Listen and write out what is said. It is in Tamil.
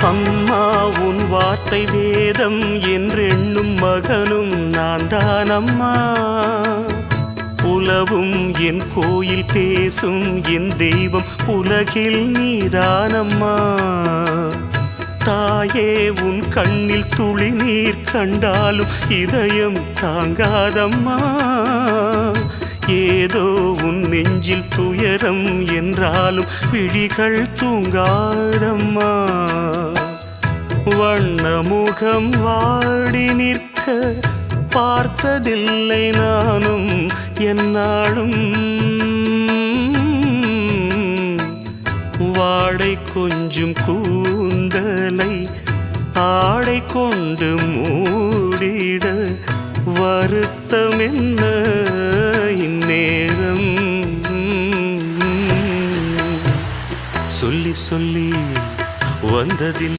அம்மா உன் வார்த்தை வேதம் என்றெண்ணும் மகனும் நான் தானம்மா. உலவும் என் கோயில் பேசும் என் தெய்வம் உலகில் நீதானம்மா. தாயே உன் கண்ணில் துளி நீர் கண்டாலும் இதயம் தாங்காதம்மா. ஏதோ உன் நெஞ்சில் துயரம் என்றாலும் விழிகள் தூங்காதம்மா. வண்ணமுகம் வாடி நிற்க பார்த்ததில்லை நானும் என்னாலும். வாடை கொஞ்சம் கூந்தலை ஆடை கொண்டு மூடிட வருத்தம் என்ன இந்நேரம். சொல்லி சொல்லி வந்ததில்